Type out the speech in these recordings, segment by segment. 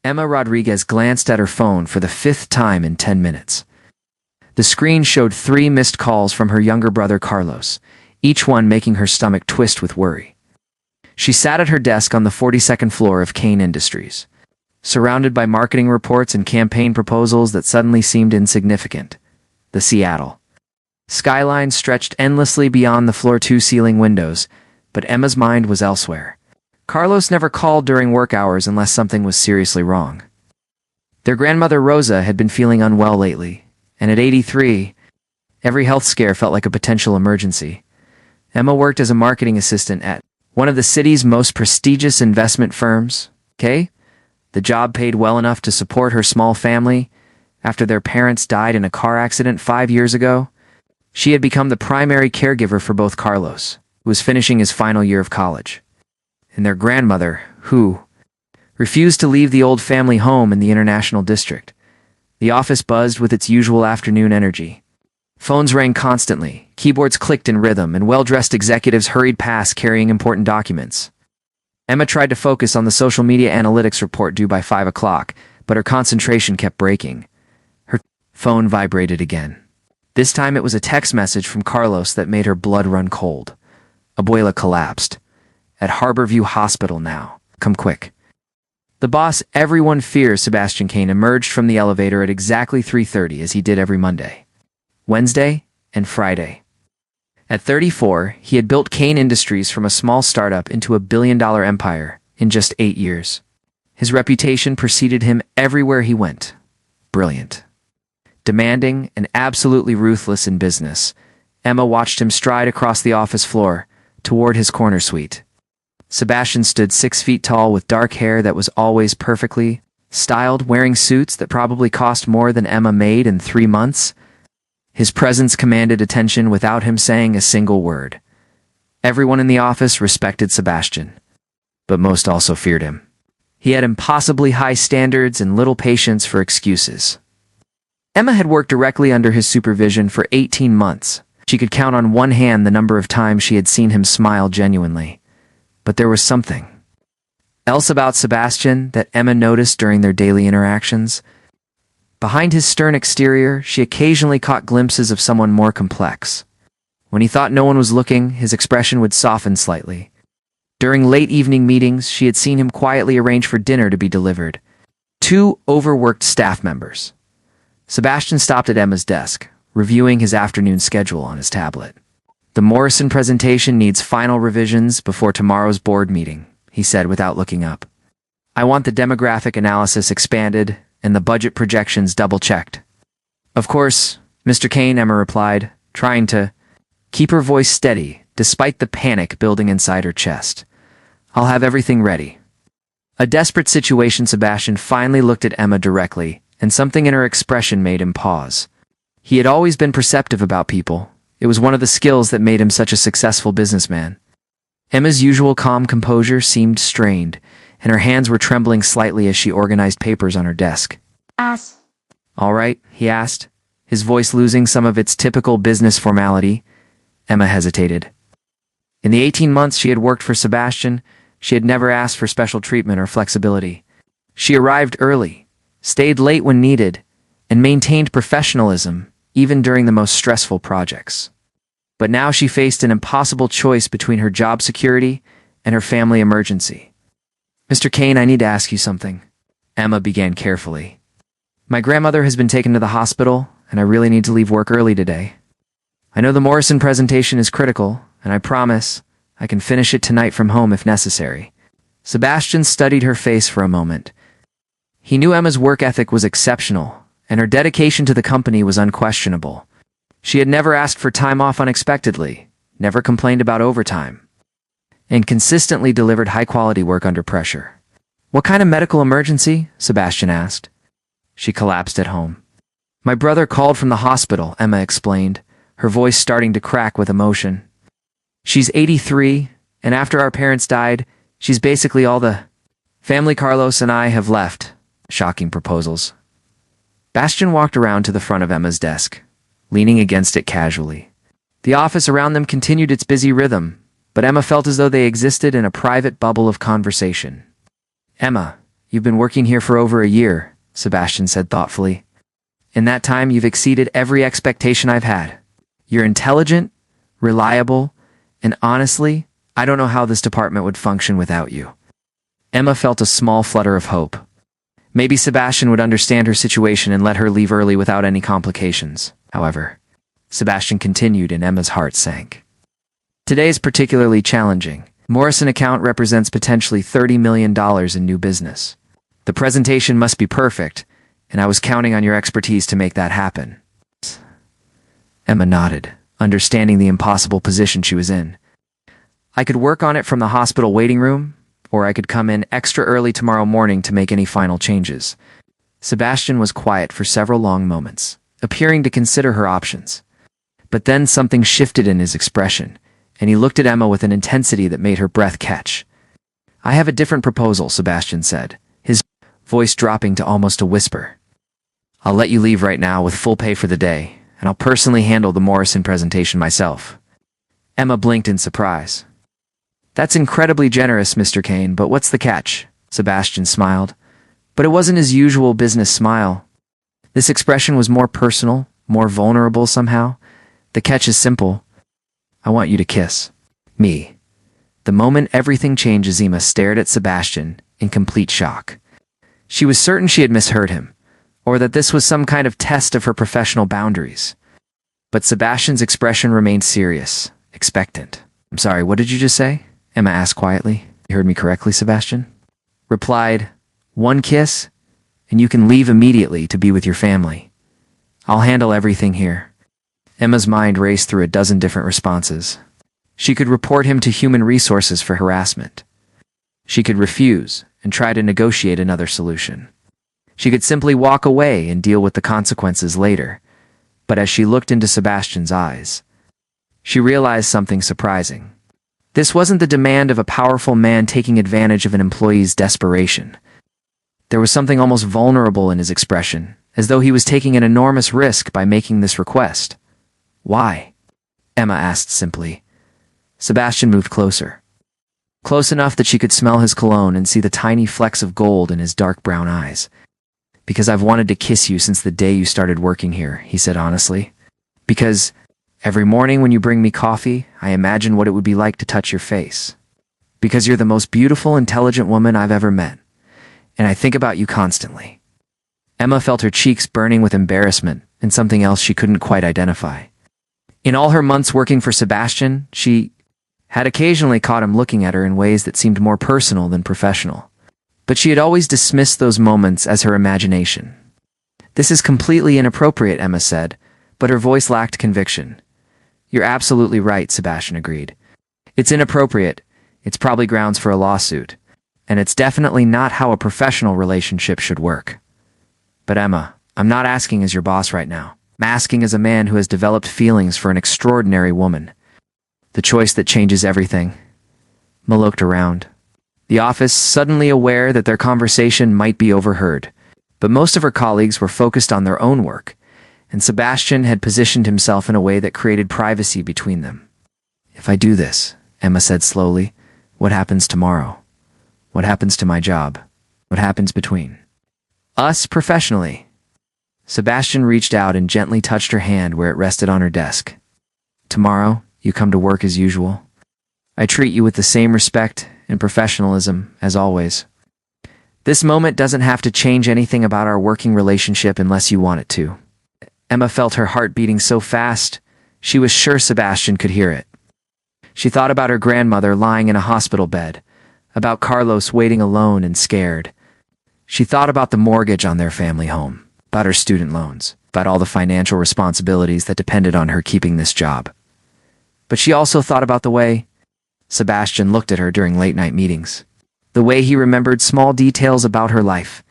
Emma Rodriguez glanced at her phone for the fifth time in 10 minutes. The screen showed 3 missed calls from her younger brother Carlos, each one making her stomach twist with worry. She sat at her desk on the 42nd floor of Kane Industries, surrounded by marketing reports and campaign proposals that suddenly seemed insignificant. The Seattle skyline stretched endlessly beyond the floor 2 ceiling windows, but Emma's mind was elsewhere. Carlos never called during work hours unless something was seriously wrong. Their grandmother Rosa had been feeling unwell lately, and at 83, every health scare felt like a potential emergency. Emma worked as a marketing assistant at one of the city's most prestigious investment firms, okay? The job paid well enough to support her small family. After their parents died in a car accident 5 years ago, she had become the primary caregiver for both Carlos, who was finishing his final year of college, and their grandmother, who refused to leave the old family home in the International District. The office buzzed with its usual afternoon energy. Phones rang constantly, keyboards clicked in rhythm, and well-dressed executives hurried past carrying important documents. Emma tried to focus on the social media analytics report due by 5 o'clock, but her concentration kept breaking. Her phone vibrated again. This time it was a text message from Carlos that made her blood run cold. Abuela collapsed. At Harborview Hospital now. Come quick. The boss everyone fears, Sebastian Kane, emerged from the elevator at exactly 3:30 as he did every Monday, Wednesday, and Friday. At 34, he had built Kane Industries from a small startup into a billion-dollar empire in just 8 years. His reputation preceded him everywhere he went. Brilliant. Demanding and absolutely ruthless in business, Emma watched him stride across the office floor toward his corner suite. Sebastian stood 6 feet tall with dark hair that was always perfectly styled, wearing suits that probably cost more than Emma made in 3 months. His presence commanded attention without him saying a single word. Everyone in the office respected Sebastian, but most also feared him. He had impossibly high standards and little patience for excuses. Emma had worked directly under his supervision for 18 months. She could count on one hand the number of times she had seen him smile genuinely. But there was something else about Sebastian that Emma noticed during their daily interactions. Behind his stern exterior, she occasionally caught glimpses of someone more complex. When he thought no one was looking, his expression would soften slightly. During late evening meetings, she had seen him quietly arrange for dinner to be delivered. 2 overworked staff members. Sebastian stopped at Emma's desk, reviewing his afternoon schedule on his tablet. "The Morrison presentation needs final revisions before tomorrow's board meeting," he said without looking up. "I want the demographic analysis expanded and the budget projections double-checked." "Of course, Mr. Kane," Emma replied, trying to keep her voice steady despite the panic building inside her chest. "I'll have everything ready." A desperate situation, Sebastian finally looked at Emma directly, and something in her expression made him pause. He had always been perceptive about people. It was one of the skills that made him such a successful businessman. Emma's usual calm composure seemed strained, and her hands were trembling slightly as she organized papers on her desk. "All right," he asked, his voice losing some of its typical business formality. Emma hesitated. In the 18 months she had worked for Sebastian, she had never asked for special treatment or flexibility. She arrived early, stayed late when needed, and maintained professionalism even during the most stressful projects. But now she faced an impossible choice between her job security and her family emergency. "Mr. Kane, I need to ask you something," Emma began carefully. "My grandmother has been taken to the hospital, and I really need to leave work early today. I know the Morrison presentation is critical, and I promise I can finish it tonight from home if necessary." Sebastian studied her face for a moment. He knew Emma's work ethic was exceptional, and her dedication to the company was unquestionable. She had never asked for time off unexpectedly, never complained about overtime, and consistently delivered high-quality work under pressure. "What kind of medical emergency?" Sebastian asked. She collapsed at home. "My brother called from the hospital," Emma explained, her voice starting to crack with emotion. "She's 83, and after our parents died, she's basically all the family Carlos and I have left." Shocking proposals. Bastian walked around to the front of Emma's desk, leaning against it casually. The office around them continued its busy rhythm, but Emma felt as though they existed in a private bubble of conversation. "Emma, You've been working here for over a year, Sebastian said thoughtfully. In that time, you've exceeded every expectation I've had. You're intelligent, reliable, and honestly, I don't know how this department would function without you. Emma felt a small flutter of hope. Maybe Sebastian would understand her situation and let her leave early without any complications. However, Sebastian continued and Emma's heart sank. Today is particularly challenging. Morrison account represents potentially $30 million in new business. The presentation must be perfect, and I was counting on your expertise to make that happen. Emma nodded, understanding the impossible position she was in. I could work on it from the hospital waiting room, or I could come in extra early tomorrow morning to make any final changes. Sebastian was quiet for several long moments, appearing to consider her options. But then something shifted in his expression, and he looked at Emma with an intensity that made her breath catch. I have a different proposal, Sebastian said, his voice dropping to almost a whisper. I'll let you leave right now with full pay for the day, and I'll personally handle the Morrison presentation myself. Emma blinked in surprise. That's incredibly generous, Mr. Kane, but what's the catch? Sebastian smiled. But it wasn't his usual business smile. This expression was more personal, more vulnerable somehow. The catch is simple. I want you to kiss me. The moment everything changes, Emma stared at Sebastian in complete shock. She was certain she had misheard him, or that this was some kind of test of her professional boundaries. But Sebastian's expression remained serious, expectant. I'm sorry, what did you just say? Emma asked quietly. You heard me correctly, Sebastian? Replied, one kiss, and you can leave immediately to be with your family. I'll handle everything here. Emma's mind raced through a dozen different responses. She could report him to human resources for harassment. She could refuse and try to negotiate another solution. She could simply walk away and deal with the consequences later. But as she looked into Sebastian's eyes, she realized something surprising. This wasn't the demand of a powerful man taking advantage of an employee's desperation. There was something almost vulnerable in his expression, as though he was taking an enormous risk by making this request. Why? Emma asked simply. Sebastian moved closer. Close enough that she could smell his cologne and see the tiny flecks of gold in his dark brown eyes. Because I've wanted to kiss you since the day you started working here, he said honestly. Because every morning when you bring me coffee, I imagine what it would be like to touch your face. Because you're the most beautiful, intelligent woman I've ever met. And I think about you constantly. Emma felt her cheeks burning with embarrassment and something else she couldn't quite identify. In all her months working for Sebastian, she had occasionally caught him looking at her in ways that seemed more personal than professional. But she had always dismissed those moments as her imagination. This is completely inappropriate, Emma said, but her voice lacked conviction. You're absolutely right, Sebastian agreed. It's inappropriate. It's probably grounds for a lawsuit. And it's definitely not how a professional relationship should work. But Emma, I'm not asking as your boss right now. I'm asking as a man who has developed feelings for an extraordinary woman. The choice that changes everything. Emma looked around. The office, suddenly aware that their conversation might be overheard. But most of her colleagues were focused on their own work, and Sebastian had positioned himself in a way that created privacy between them. If I do this, Emma said slowly, what happens tomorrow? What happens to my job? What happens between us professionally? Sebastian reached out and gently touched her hand where it rested on her desk. Tomorrow, you come to work as usual. I treat you with the same respect and professionalism as always. This moment doesn't have to change anything about our working relationship unless you want it to. Emma felt her heart beating so fast, she was sure Sebastian could hear it. She thought about her grandmother lying in a hospital bed, about Carlos waiting alone and scared. She thought about the mortgage on their family home, about her student loans, about all the financial responsibilities that depended on her keeping this job. But she also thought about the way Sebastian looked at her during late-night meetings, the way he remembered small details about her life,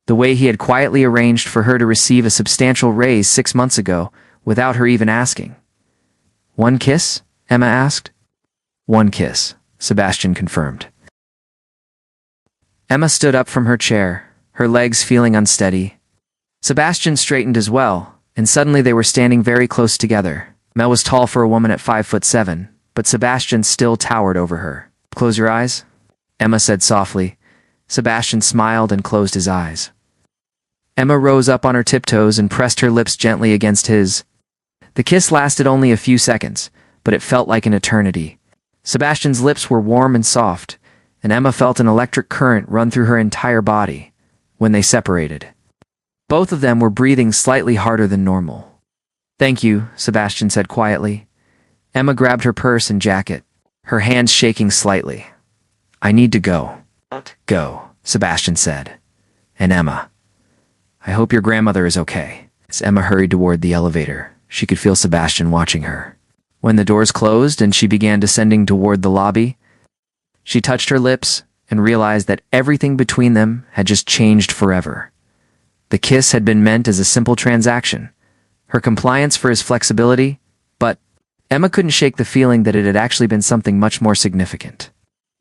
the way he had quietly arranged for her to receive a substantial raise 6 months ago without her even asking. One kiss? Emma asked. One kiss, Sebastian confirmed. Emma stood up from her chair, her legs feeling unsteady. Sebastian straightened as well, and suddenly they were standing very close together. Emma was tall for a woman at 5'7", but Sebastian still towered over her. Close your eyes, Emma said softly, Sebastian smiled and closed his eyes. Emma rose up on her tiptoes and pressed her lips gently against his. The kiss lasted only a few seconds, but it felt like an eternity. Sebastian's lips were warm and soft, and Emma felt an electric current run through her entire body. When they separated, both of them were breathing slightly harder than normal. "Thank you," Sebastian said quietly. Emma grabbed her purse and jacket, her hands shaking slightly. "I need to go." "Go," Sebastian said. And Emma, "I hope your grandmother is okay." As Emma hurried toward the elevator, she could feel Sebastian watching her. When the doors closed and she began descending toward the lobby, she touched her lips and realized that everything between them had just changed forever. The kiss had been meant as a simple transaction, her compliance for his flexibility, but Emma couldn't shake the feeling that it had actually been something much more significant.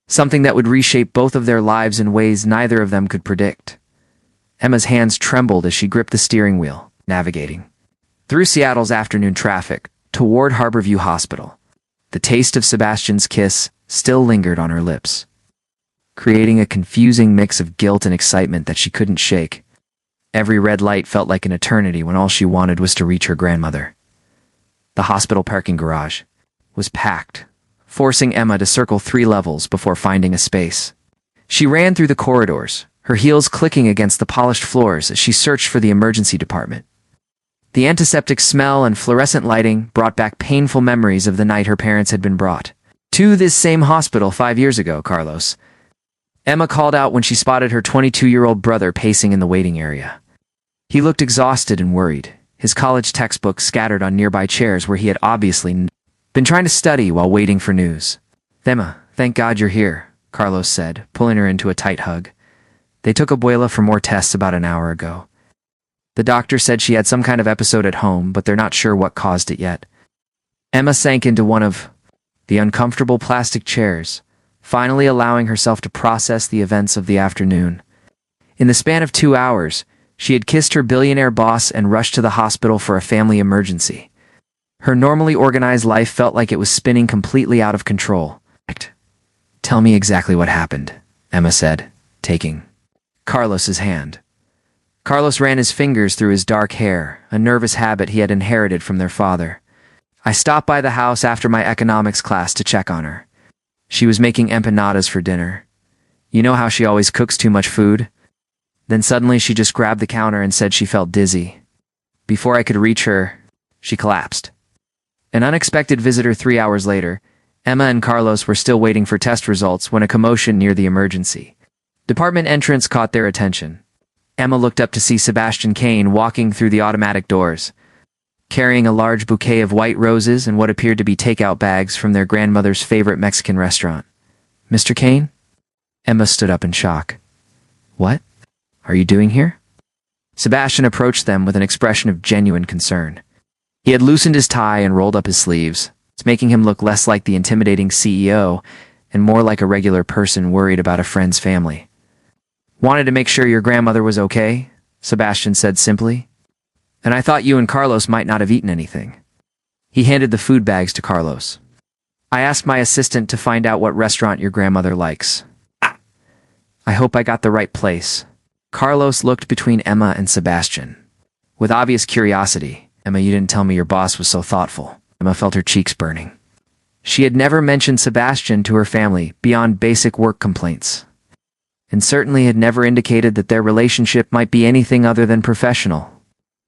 Something that would reshape both of their lives in ways neither of them could predict. Emma's hands trembled as she gripped the steering wheel, navigating through Seattle's afternoon traffic toward Harborview Hospital. The taste of Sebastian's kiss still lingered on her lips, creating a confusing mix of guilt and excitement that she couldn't shake. Every red light felt like an eternity when all she wanted was to reach her grandmother. The hospital parking garage was packed, forcing Emma to circle 3 levels before finding a space. She ran through the corridors, her heels clicking against the polished floors as she searched for the emergency department. The antiseptic smell and fluorescent lighting brought back painful memories of the night her parents had been brought to this same hospital 5 years ago. "Carlos," Emma called out when she spotted her 22-year-old brother pacing in the waiting area. He looked exhausted and worried, his college textbooks scattered on nearby chairs where he had obviously been trying to study while waiting for news. "Emma, thank God you're here," Carlos said, pulling her into a tight hug. "They took Abuela for more tests about an hour ago. The doctor said she had some kind of episode at home, but they're not sure what caused it yet." Emma sank into one of the uncomfortable plastic chairs, finally allowing herself to process the events of the afternoon. In the span of 2 hours, she had kissed her billionaire boss and rushed to the hospital for a family emergency. Her normally organized life felt like it was spinning completely out of control. "Tell me exactly what happened," Emma said, taking Carlos's hand. Carlos ran his fingers through his dark hair, a nervous habit he had inherited from their father. "I stopped by the house after my economics class to check on her. She was making empanadas for dinner. You know how she always cooks too much food? Then suddenly she just grabbed the counter and said she felt dizzy. Before I could reach her, she collapsed." An unexpected visitor 3 hours later, Emma and Carlos were still waiting for test results when a commotion near the emergency department entrance caught their attention. Emma looked up to see Sebastian Kane walking through the automatic doors, carrying a large bouquet of white roses and what appeared to be takeout bags from their grandmother's favorite Mexican restaurant. "Mr. Kane?" Emma stood up in shock. "What are you doing here?" Sebastian approached them with an expression of genuine concern. He had loosened his tie and rolled up his sleeves, making him look less like the intimidating CEO and more like a regular person worried about a friend's family. "Wanted to make sure your grandmother was okay," Sebastian said simply. "And I thought you and Carlos might not have eaten anything." He handed the food bags to Carlos. "I asked my assistant to find out what restaurant your grandmother likes." "I hope I got the right place." Carlos looked between Emma and Sebastian with obvious curiosity. "Emma, you didn't tell me your boss was so thoughtful." Emma felt her cheeks burning. She had never mentioned Sebastian to her family beyond basic work complaints, and certainly had never indicated that their relationship might be anything other than professional.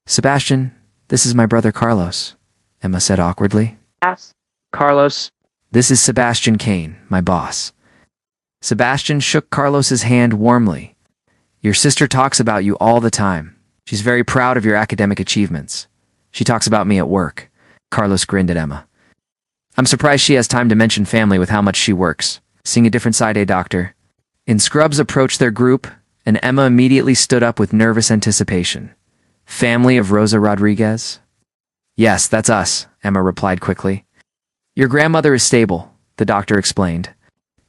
"Sebastian, this is my brother Carlos," Emma said awkwardly. Yes. Carlos. "This is Sebastian Kane, my boss." Sebastian shook Carlos's hand warmly. "Your sister talks about you all the time. She's very proud of your academic achievements. She talks about me at work." Carlos grinned at Emma. "I'm surprised she has time to mention family with how much she works. Seeing a different side, eh, doctor?" In Scrubs approached their group, and Emma immediately stood up with nervous anticipation. "Family of Rosa Rodriguez?" "Yes, that's us," Emma replied quickly. "Your grandmother is stable," the doctor explained.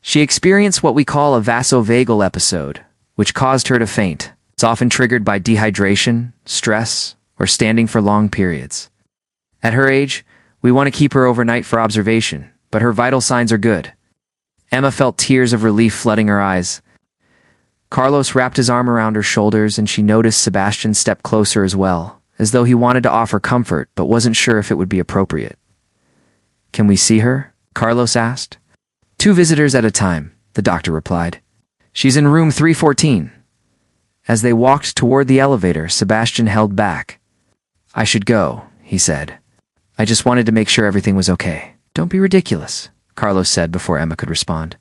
"She experienced what we call a vasovagal episode, which caused her to faint. It's often triggered by dehydration, stress, or standing for long periods. At her age, we want to keep her overnight for observation, but her vital signs are good." Emma felt tears of relief flooding her eyes. Carlos wrapped his arm around her shoulders, and she noticed Sebastian step closer as well, as though he wanted to offer comfort but wasn't sure if it would be appropriate. "Can we see her?" Carlos asked. "2 visitors at a time," the doctor replied. "She's in room 314. As they walked toward the elevator, Sebastian held back. "I should go," he said. "I just wanted to make sure everything was okay." "Don't be ridiculous," Carlos said before Emma could respond.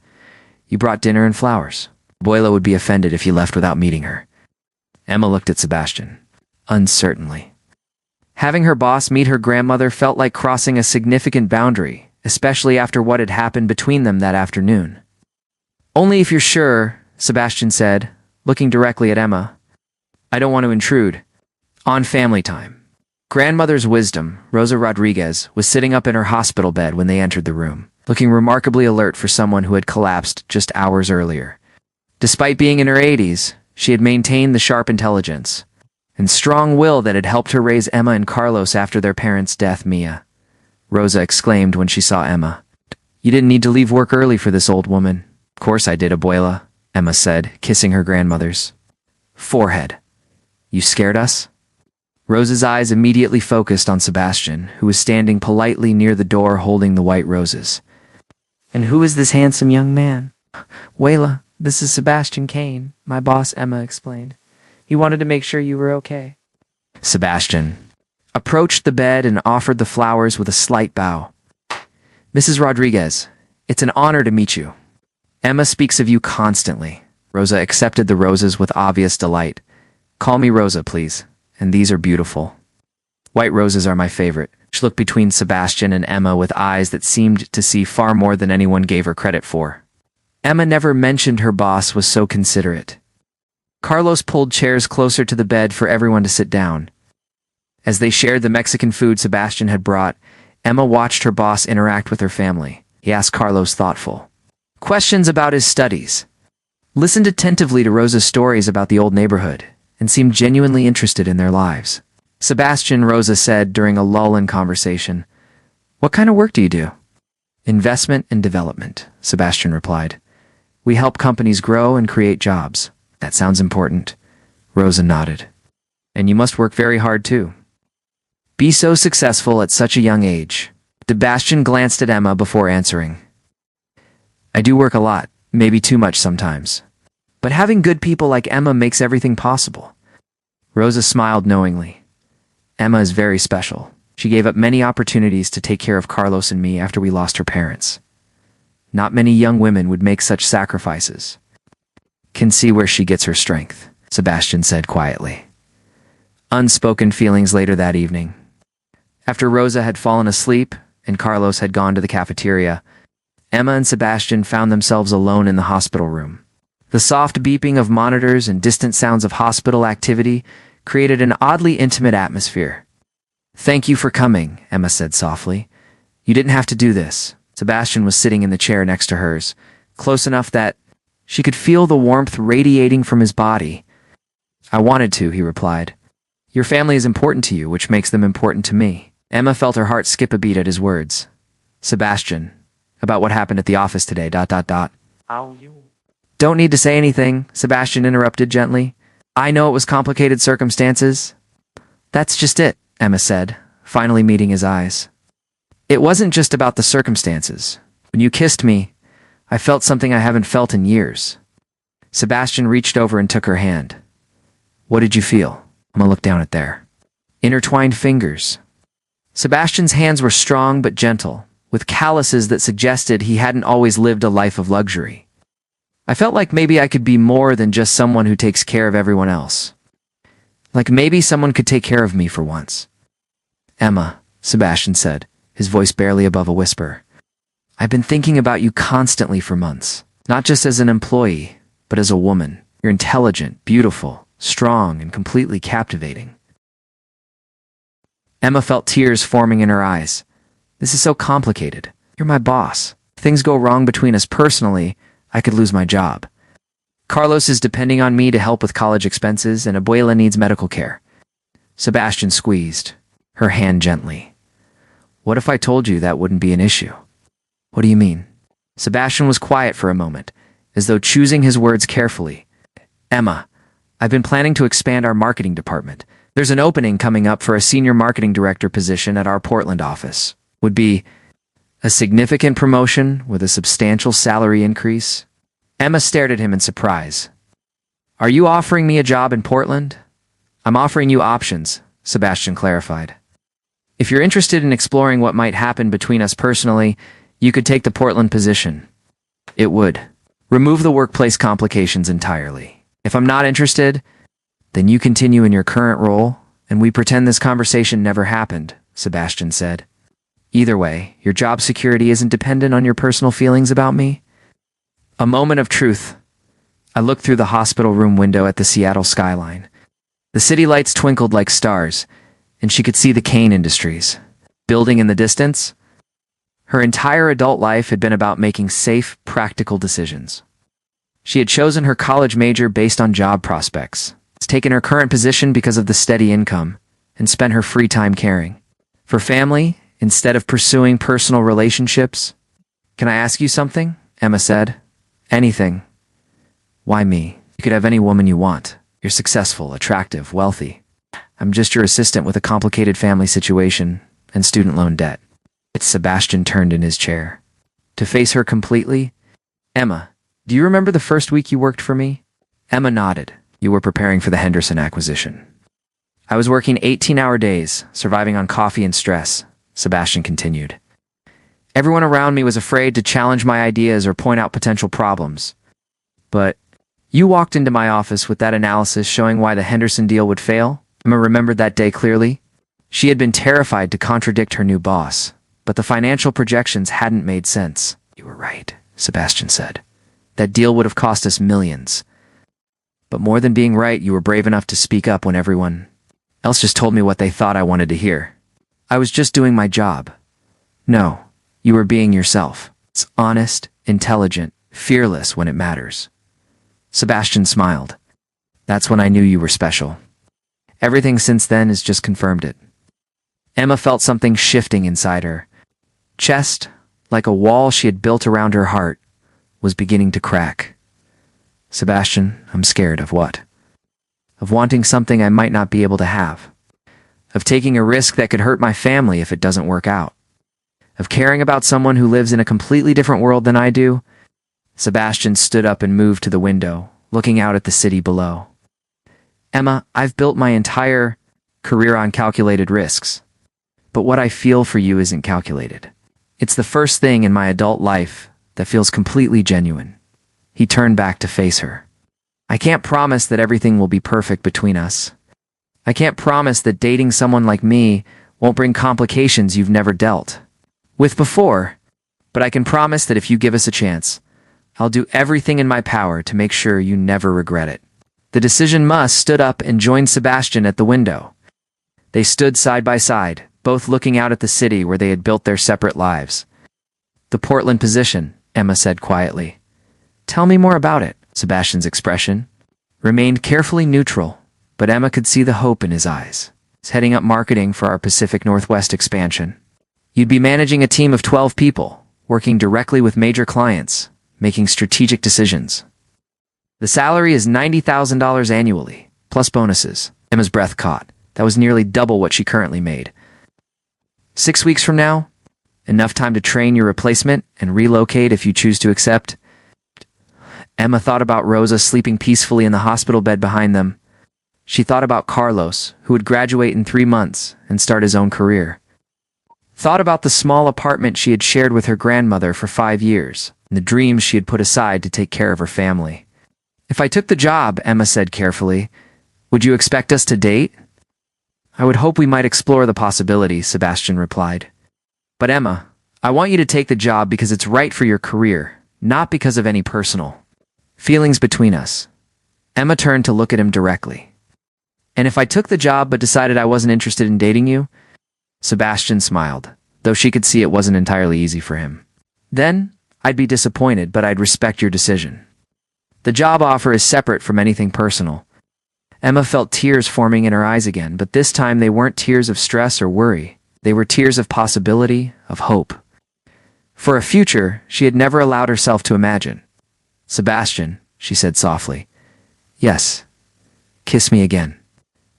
"You brought dinner and flowers. Abuela would be offended if you left without meeting her." Emma looked at Sebastian, uncertainly. Having her boss meet her grandmother felt like crossing a significant boundary, especially after what had happened between them that afternoon. "Only if you're sure," Sebastian said, looking directly at Emma. "I don't want to intrude. On family time." Grandmother's wisdom, Rosa Rodriguez, was sitting up in her hospital bed when they entered the room, looking remarkably alert for someone who had collapsed just hours earlier. Despite being in her 80s, she had maintained the sharp intelligence and strong will that had helped her raise Emma and Carlos after their parents' death. "Mia," Rosa exclaimed when she saw Emma. "You didn't need to leave work early for this old woman." "Of course I did, Abuela," Emma said, kissing her grandmother's forehead. "You scared us?" Rosa's eyes immediately focused on Sebastian, who was standing politely near the door holding the white roses. "And who is this handsome young man?" "Abuela, this is Sebastian Kane," my boss, Emma explained. "He wanted to make sure you were okay." Sebastian approached the bed and offered the flowers with a slight bow. "Mrs. Rodriguez, it's an honor to meet you. Emma speaks of you constantly." Rosa accepted the roses with obvious delight. "Call me Rosa, please. And these are beautiful." "White roses are my favorite." She looked between Sebastian and Emma with eyes that seemed to see far more than anyone gave her credit for. Emma never mentioned her boss was so considerate. Carlos pulled chairs closer to the bed for everyone to sit down. As they shared the Mexican food Sebastian had brought, Emma watched her boss interact with her family. He asked Carlos thoughtful questions about his studies, listened attentively to Rosa's stories about the old neighborhood, and seemed genuinely interested in their lives. "Sebastian," Rosa said during a lull in conversation, "what kind of work do you do?" "Investment and development," Sebastian replied. "We help companies grow and create jobs." "That sounds important." Rosa nodded. "And you must work very hard too. Be so successful at such a young age." Sebastian glanced at Emma before answering. "I do work a lot, maybe too much sometimes. But having good people like Emma makes everything possible." Rosa smiled knowingly. "Emma is very special. She gave up many opportunities to take care of Carlos and me after we lost her parents. Not many young women would make such sacrifices." "Can see where she gets her strength," Sebastian said quietly. Unspoken feelings later that evening. After Rosa had fallen asleep and Carlos had gone to the cafeteria, Emma and Sebastian found themselves alone in the hospital room. The soft beeping of monitors and distant sounds of hospital activity created an oddly intimate atmosphere. "Thank you for coming," Emma said softly. "You didn't have to do this." Sebastian was sitting in the chair next to hers, close enough that she could feel the warmth radiating from his body. "I wanted to," he replied. "Your family is important to you, which makes them important to me." Emma felt her heart skip a beat at his words. "Sebastian, about what happened at the office today, ... How you? "Don't need to say anything," Sebastian interrupted gently. "I know it was complicated circumstances." "That's just it," Emma said, finally meeting his eyes. "It wasn't just about the circumstances. When you kissed me, I felt something I haven't felt in years." Sebastian reached over and took her hand. "What did you feel?" Emma looked down at their intertwined fingers. Sebastian's hands were strong but gentle, with calluses that suggested he hadn't always lived a life of luxury. "I felt like maybe I could be more than just someone who takes care of everyone else. Like maybe someone could take care of me for once." "Emma," Sebastian said, his voice barely above a whisper, "I've been thinking about you constantly for months, not just as an employee, but as a woman. You're intelligent, beautiful, strong, and completely captivating." Emma felt tears forming in her eyes. "This is so complicated. You're my boss. If things go wrong between us personally, I could lose my job. Carlos is depending on me to help with college expenses, and Abuela needs medical care." Sebastian squeezed her hand gently. "What if I told you that wouldn't be an issue?" "What do you mean?" Sebastian was quiet for a moment, as though choosing his words carefully. Emma, I've been planning to expand our marketing department. There's an opening coming up for a senior marketing director position at our Portland office. Would be a significant promotion with a substantial salary increase. Emma stared at him in surprise. Are you offering me a job in Portland? I'm offering you options, Sebastian clarified. If you're interested in exploring what might happen between us personally, you could take the Portland position. It would remove the workplace complications entirely. If I'm not interested, then you continue in your current role, and we pretend this conversation never happened, Sebastian said. Either way, your job security isn't dependent on your personal feelings about me. A moment of truth. I looked through the hospital room window at the Seattle skyline. The city lights twinkled like stars, and she could see the Kane Industries building in the distance. Her entire adult life had been about making safe, practical decisions. She had chosen her college major based on job prospects, taken her current position because of the steady income, and spent her free time caring for family instead of pursuing personal relationships. Can I ask you something? Emma said. Anything. Why me? You could have any woman you want. You're successful, attractive, wealthy. I'm just your assistant with a complicated family situation and student loan debt. Sebastian turned in his chair to face her completely. Emma, do you remember the first week you worked for me? Emma nodded. You were preparing for the Henderson acquisition. I was working 18-hour days, surviving on coffee and stress, Sebastian continued. Everyone around me was afraid to challenge my ideas or point out potential problems. But you walked into my office with that analysis showing why the Henderson deal would fail. Emma remembered that day clearly. She had been terrified to contradict her new boss, but the financial projections hadn't made sense. You were right, Sebastian said. That deal would have cost us millions. But more than being right, you were brave enough to speak up when everyone else just told me what they thought I wanted to hear. I was just doing my job. No, you were being yourself. It's honest, intelligent, fearless when it matters. Sebastian smiled. That's when I knew you were special. Everything since then has just confirmed it. Emma felt something shifting inside her. Chest, like a wall she had built around her heart, was beginning to crack. Sebastian, I'm scared of what? Of wanting something I might not be able to have. Of taking a risk that could hurt my family if it doesn't work out. Of caring about someone who lives in a completely different world than I do. Sebastian stood up and moved to the window, looking out at the city below. Emma, I've built my entire career on calculated risks. But what I feel for you isn't calculated. It's the first thing in my adult life that feels completely genuine. He turned back to face her. I can't promise that everything will be perfect between us. I can't promise that dating someone like me won't bring complications you've never dealt with before, but I can promise that if you give us a chance, I'll do everything in my power to make sure you never regret it. The decision must stood up and joined Sebastian at the window. They stood side by side, both looking out at the city where they had built their separate lives. The Portland position, Emma said quietly. Tell me more about it. Sebastian's expression remained carefully neutral, but Emma could see the hope in his eyes. He's heading up marketing for our Pacific Northwest expansion. You'd be managing a team of 12 people, working directly with major clients, making strategic decisions. The salary is $90,000 annually, plus bonuses. Emma's breath caught. That was nearly double what she currently made. 6 weeks from now, enough time to train your replacement and relocate if you choose to accept. Emma thought about Rosa sleeping peacefully in the hospital bed behind them. She thought about Carlos, who would graduate in 3 months and start his own career. Thought about the small apartment she had shared with her grandmother for 5 years, and the dreams she had put aside to take care of her family. If I took the job, Emma said carefully, would you expect us to date? I would hope we might explore the possibility, Sebastian replied. But Emma, I want you to take the job because it's right for your career, not because of any personal feelings between us. Emma turned to look at him directly. And if I took the job but decided I wasn't interested in dating you? Sebastian smiled, though she could see it wasn't entirely easy for him. Then, I'd be disappointed, but I'd respect your decision. The job offer is separate from anything personal. Emma felt tears forming in her eyes again, but this time they weren't tears of stress or worry. They were tears of possibility, of hope. For a future she had never allowed herself to imagine. Sebastian, she said softly, Yes. Kiss me again.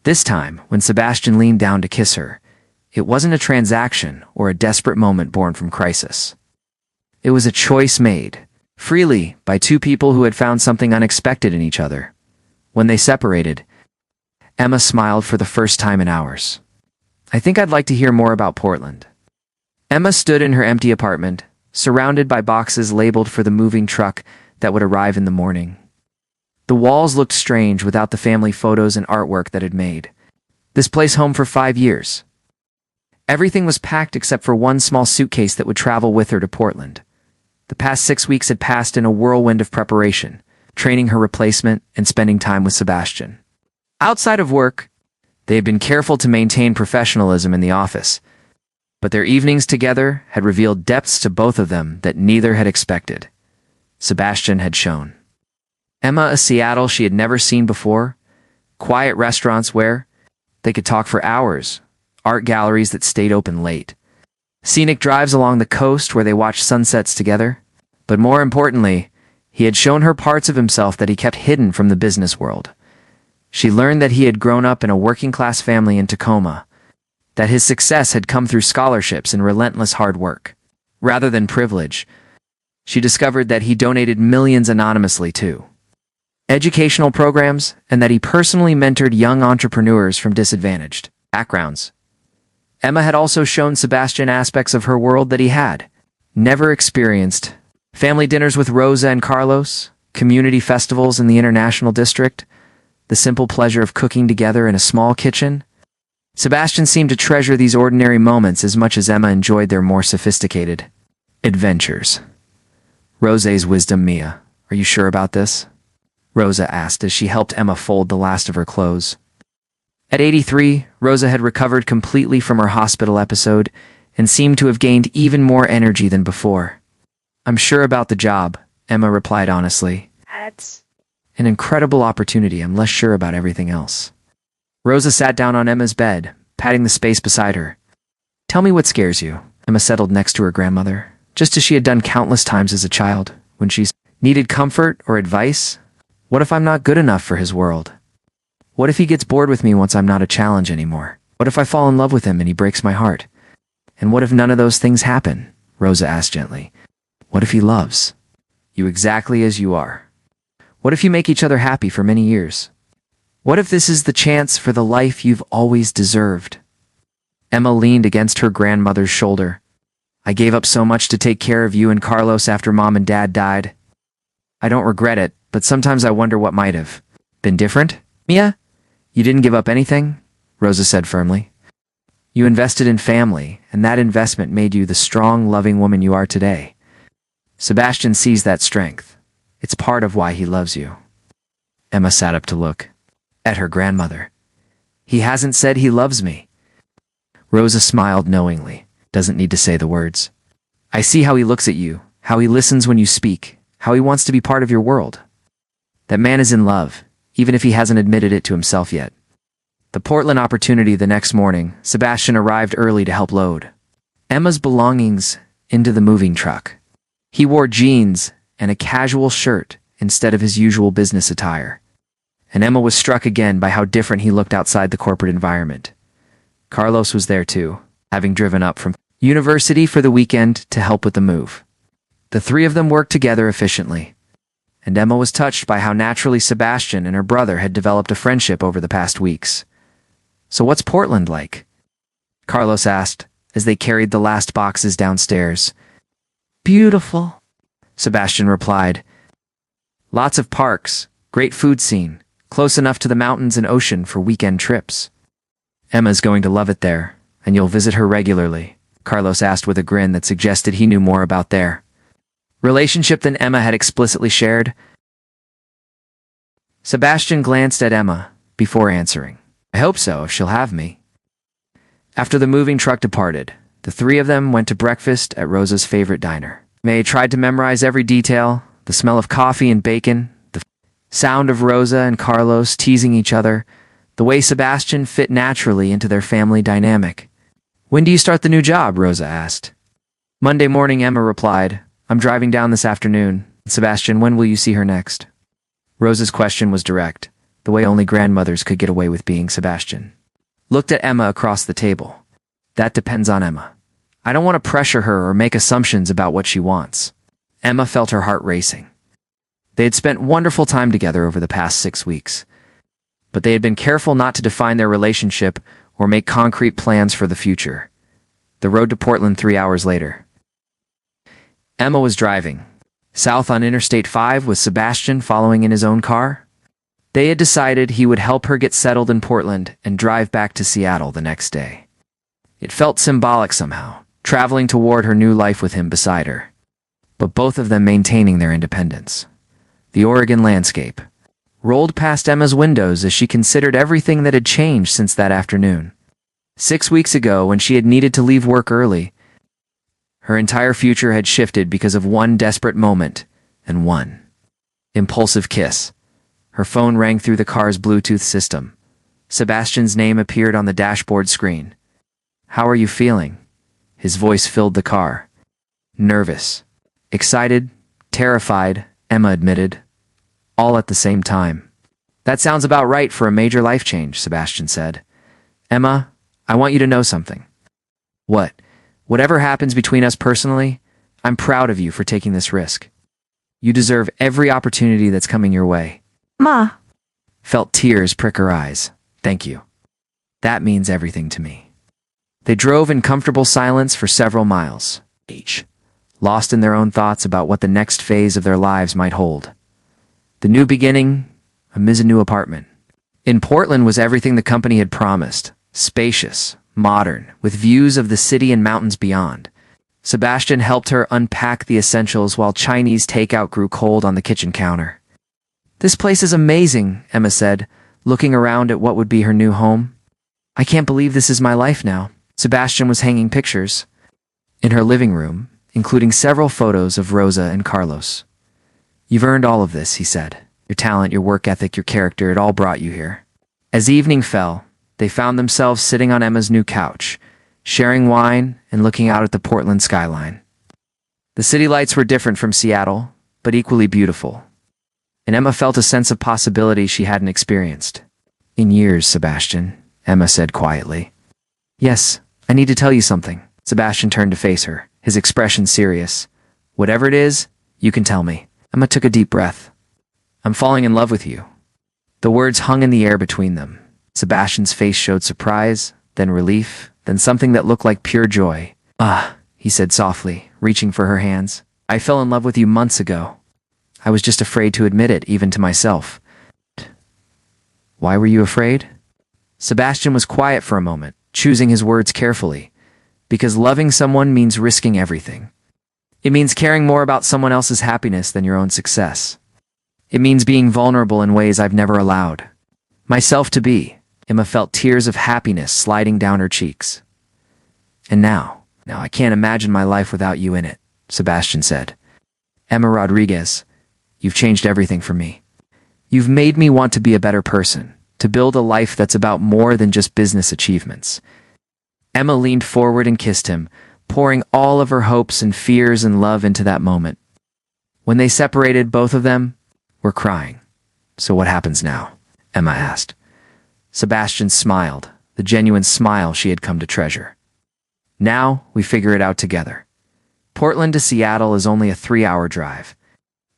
This time, when Sebastian leaned down to kiss her, it wasn't a transaction or a desperate moment born from crisis. It was a choice made, freely, by two people who had found something unexpected in each other. When they separated, Emma smiled for the first time in hours. I think I'd like to hear more about Portland. Emma stood in her empty apartment, surrounded by boxes labeled for the moving truck that would arrive in the morning. The walls looked strange without the family photos and artwork that had made this place home for 5 years. Everything was packed except for one small suitcase that would travel with her to Portland. The past 6 weeks had passed in a whirlwind of preparation, training her replacement and spending time with Sebastian. Outside of work, they had been careful to maintain professionalism in the office, but their evenings together had revealed depths to both of them that neither had expected. Sebastian had shown Emma a Seattle she had never seen before, quiet restaurants where they could talk for hours, art galleries that stayed open late, scenic drives along the coast where they watched sunsets together. But more importantly, he had shown her parts of himself that he kept hidden from the business world. She learned that he had grown up in a working-class family in Tacoma, that his success had come through scholarships and relentless hard work. Rather than privilege, she discovered that he donated millions anonymously to educational programs and that he personally mentored young entrepreneurs from disadvantaged backgrounds. Emma had also shown Sebastian aspects of her world that he had never experienced. Family dinners with Rosa and Carlos, community festivals in the International District, the simple pleasure of cooking together in a small kitchen. Sebastian seemed to treasure these ordinary moments as much as Emma enjoyed their more sophisticated adventures. Rosa's wisdom, Mia. Are you sure about this? Rosa asked as she helped Emma fold the last of her clothes. At 83, Rosa had recovered completely from her hospital episode and seemed to have gained even more energy than before. I'm sure about the job, Emma replied honestly. That's An incredible opportunity. I'm less sure about everything else. Rosa sat down on Emma's bed, patting the space beside her. Tell me what scares you. Emma settled next to her grandmother, just as she had done countless times as a child, when she's needed comfort or advice. What if I'm not good enough for his world? What if he gets bored with me once I'm not a challenge anymore? What if I fall in love with him and he breaks my heart? And what if none of those things happen? Rosa asked gently. What if he loves you exactly as you are? What if you make each other happy for many years? What if this is the chance for the life you've always deserved? Emma leaned against her grandmother's shoulder. I gave up so much to take care of you and Carlos after Mom and Dad died. I don't regret it, but sometimes I wonder what might have been different. Mia, you didn't give up anything, Rosa said firmly. You invested in family, and that investment made you the strong, loving woman you are today. Sebastian sees that strength. It's part of why he loves you. Emma sat up to look at her grandmother. He hasn't said he loves me. Rosa smiled knowingly. Doesn't need to say the words. I see how he looks at you, how he listens when you speak, how he wants to be part of your world. That man is in love, even if he hasn't admitted it to himself yet. The Portland opportunity the next morning, Sebastian arrived early to help load Emma's belongings into the moving truck. He wore jeans and a casual shirt instead of his usual business attire. And Emma was struck again by how different he looked outside the corporate environment. Carlos was there too, having driven up from university for the weekend to help with the move. The three of them worked together efficiently, and Emma was touched by how naturally Sebastian and her brother had developed a friendship over the past weeks. So what's Portland like? Carlos asked as they carried the last boxes downstairs. Beautiful, Sebastian replied. Lots of parks, great food scene, close enough to the mountains and ocean for weekend trips. Emma's going to love it there, and you'll visit her regularly, Carlos asked with a grin that suggested he knew more about their relationship than Emma had explicitly shared. Sebastian glanced at Emma before answering. I hope so, if she'll have me. After the moving truck departed, the three of them went to breakfast at Rosa's favorite diner. May tried to memorize every detail, the smell of coffee and bacon, the sound of Rosa and Carlos teasing each other, the way Sebastian fit naturally into their family dynamic. When do you start the new job? Rosa asked. Monday morning, Emma replied. I'm driving down this afternoon. Sebastian, when will you see her next? Rosa's question was direct, the way only grandmothers could get away with being. Sebastian looked at Emma across the table. That depends on Emma. I don't want to pressure her or make assumptions about what she wants. Emma felt her heart racing. They had spent wonderful time together over the past 6 weeks, but they had been careful not to define their relationship or make concrete plans for the future. The road to Portland 3 hours later. Emma was driving south on Interstate 5 with Sebastian following in his own car. They had decided he would help her get settled in Portland and drive back to Seattle the next day. It felt symbolic somehow, traveling toward her new life with him beside her, but both of them maintaining their independence. The Oregon landscape rolled past Emma's windows as she considered everything that had changed since that afternoon. 6 weeks ago, when she had needed to leave work early, her entire future had shifted because of one desperate moment and one impulsive kiss. Her phone rang through the car's Bluetooth system. Sebastian's name appeared on the dashboard screen. "How are you feeling?" His voice filled the car. "Nervous. Excited. Terrified," Emma admitted. All at the same time. "That sounds about right for a major life change," Sebastian said. "Emma, I want you to know something." "What?" "Whatever happens between us personally, I'm proud of you for taking this risk. You deserve every opportunity that's coming your way." Ma. Felt tears prick her eyes. "Thank you. That means everything to me." They drove in comfortable silence for several miles, each lost in their own thoughts about what the next phase of their lives might hold. The new beginning, a new apartment. In Portland was everything the company had promised, spacious, modern, with views of the city and mountains beyond. Sebastian helped her unpack the essentials while Chinese takeout grew cold on the kitchen counter. "This place is amazing," Emma said, looking around at what would be her new home. "I can't believe this is my life now." Sebastian was hanging pictures in her living room, including several photos of Rosa and Carlos. "You've earned all of this," he said. "Your talent, your work ethic, your character, it all brought you here." As evening fell, they found themselves sitting on Emma's new couch, sharing wine and looking out at the Portland skyline. The city lights were different from Seattle, but equally beautiful. And Emma felt a sense of possibility she hadn't experienced in years. "Sebastian," Emma said quietly. "Yes, I need to tell you something." Sebastian turned to face her, his expression serious. "Whatever it is, you can tell me." Emma took a deep breath. "I'm falling in love with you." The words hung in the air between them. Sebastian's face showed surprise, then relief, then something that looked like pure joy. "Ah," he said softly, reaching for her hands. "I fell in love with you months ago. I was just afraid to admit it, even to myself." "Why were you afraid?" Sebastian was quiet for a moment, choosing his words carefully. "Because loving someone means risking everything. It means caring more about someone else's happiness than your own success. It means being vulnerable in ways I've never allowed myself to be." Emma felt tears of happiness sliding down her cheeks. "And now I can't imagine my life without you in it," Sebastian said. "Emma Rodriguez, you've changed everything for me. You've made me want to be a better person, to build a life that's about more than just business achievements." Emma leaned forward and kissed him, pouring all of her hopes and fears and love into that moment. When they separated, both of them were crying. "So what happens now?" Emma asked. Sebastian smiled, the genuine smile she had come to treasure. "Now we figure it out together. Portland to Seattle is only a 3-hour drive.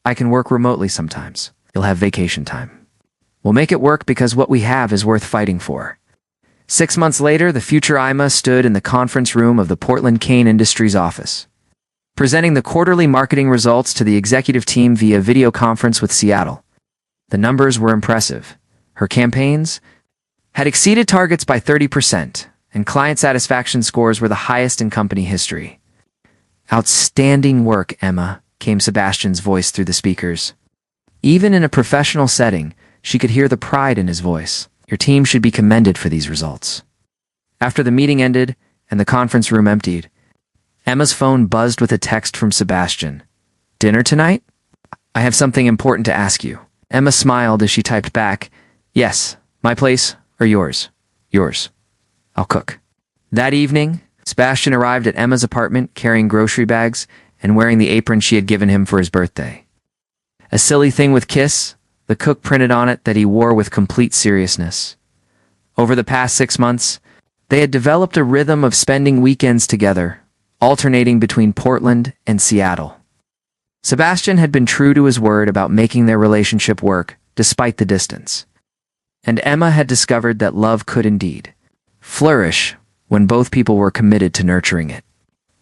I can work remotely sometimes. You'll have vacation time. We'll make it work because what we have is worth fighting for." 6 months later, the future Ima stood in the conference room of the Portland Kane Industries office, presenting the quarterly marketing results to the executive team via video conference with Seattle. The numbers were impressive. Her campaigns had exceeded targets by 30%, and client satisfaction scores were the highest in company history. "Outstanding work, Emma," came Sebastian's voice through the speakers. Even in a professional setting, she could hear the pride in his voice. "Your team should be commended for these results." After the meeting ended and the conference room emptied, Emma's phone buzzed with a text from Sebastian. "Dinner tonight? I have something important to ask you." Emma smiled as she typed back, "Yes, my place or yours?" "Yours. I'll cook." That evening, Sebastian arrived at Emma's apartment carrying grocery bags and wearing the apron she had given him for his birthday. A silly thing with Kiss, The cook printed on it that he wore with complete seriousness. Over the past 6 months, they had developed a rhythm of spending weekends together, alternating between Portland and Seattle. Sebastian had been true to his word about making their relationship work, despite the distance. And Emma had discovered that love could indeed flourish when both people were committed to nurturing it.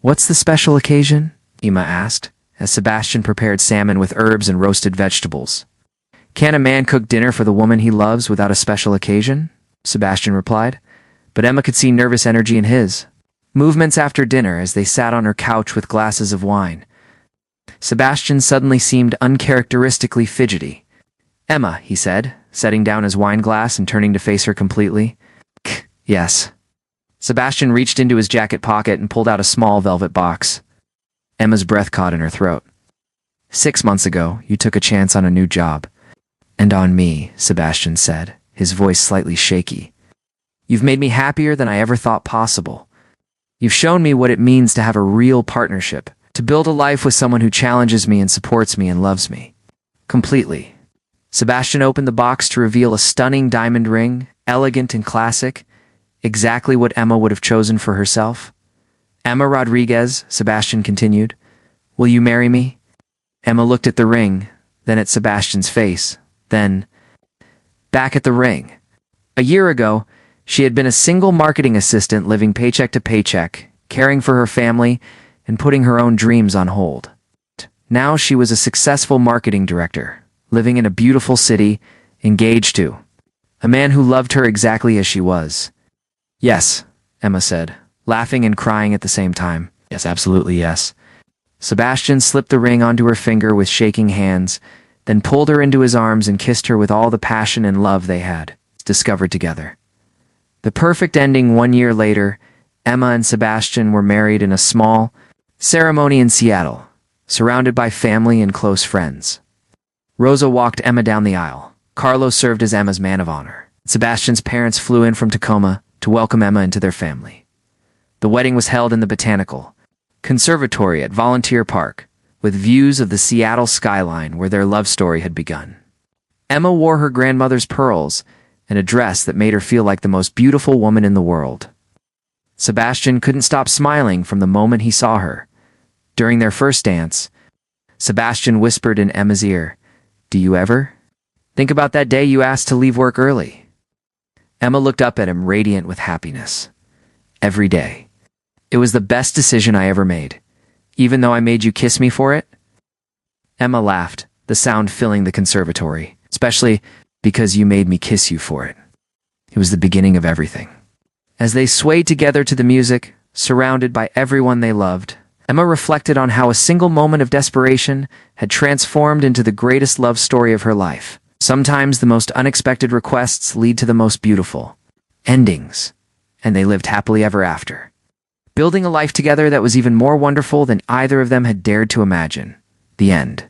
"What's the special occasion?" Emma asked, as Sebastian prepared salmon with herbs and roasted vegetables. "Can a man cook dinner for the woman he loves without a special occasion?" Sebastian replied, but Emma could see nervous energy in his movements after dinner as they sat on her couch with glasses of wine. Sebastian suddenly seemed uncharacteristically fidgety. "Emma," he said, setting down his wine glass and turning to face her completely. "Yes." Sebastian reached into his jacket pocket and pulled out a small velvet box. Emma's breath caught in her throat. "6 months ago, you took a chance on a new job. And on me," Sebastian said, his voice slightly shaky. "You've made me happier than I ever thought possible. You've shown me what it means to have a real partnership, to build a life with someone who challenges me and supports me and loves me. Completely." Sebastian opened the box to reveal a stunning diamond ring, elegant and classic, exactly what Emma would have chosen for herself. "Emma Rodriguez," Sebastian continued, "will you marry me?" Emma looked at the ring, then at Sebastian's face, then back at the ring. A year ago, she had been a single marketing assistant living paycheck to paycheck, caring for her family and putting her own dreams on hold. Now she was a successful marketing director, living in a beautiful city, engaged to a man who loved her exactly as she was. "Yes," Emma said, laughing and crying at the same time. "Yes, absolutely yes." Sebastian slipped the ring onto her finger with shaking hands, then pulled her into his arms and kissed her with all the passion and love they had discovered together. The perfect ending 1 year later, Emma and Sebastian were married in a small ceremony in Seattle, surrounded by family and close friends. Rosa walked Emma down the aisle. Carlos served as Emma's man of honor. Sebastian's parents flew in from Tacoma to welcome Emma into their family. The wedding was held in the Botanical Conservatory at Volunteer Park, with views of the Seattle skyline where their love story had begun. Emma wore her grandmother's pearls and a dress that made her feel like the most beautiful woman in the world. Sebastian couldn't stop smiling from the moment he saw her. During their first dance, Sebastian whispered in Emma's ear, "Do you ever think about that day you asked to leave work early?" Emma looked up at him, radiant with happiness. "Every day. It was the best decision I ever made, even though I made you kiss me for it." Emma laughed, the sound filling the conservatory, "Especially because you made me kiss you for it. It was the beginning of everything." As they swayed together to the music, surrounded by everyone they loved, Emma reflected on how a single moment of desperation had transformed into the greatest love story of her life. Sometimes the most unexpected requests lead to the most beautiful endings, and they lived happily ever after, building a life together that was even more wonderful than either of them had dared to imagine. The end.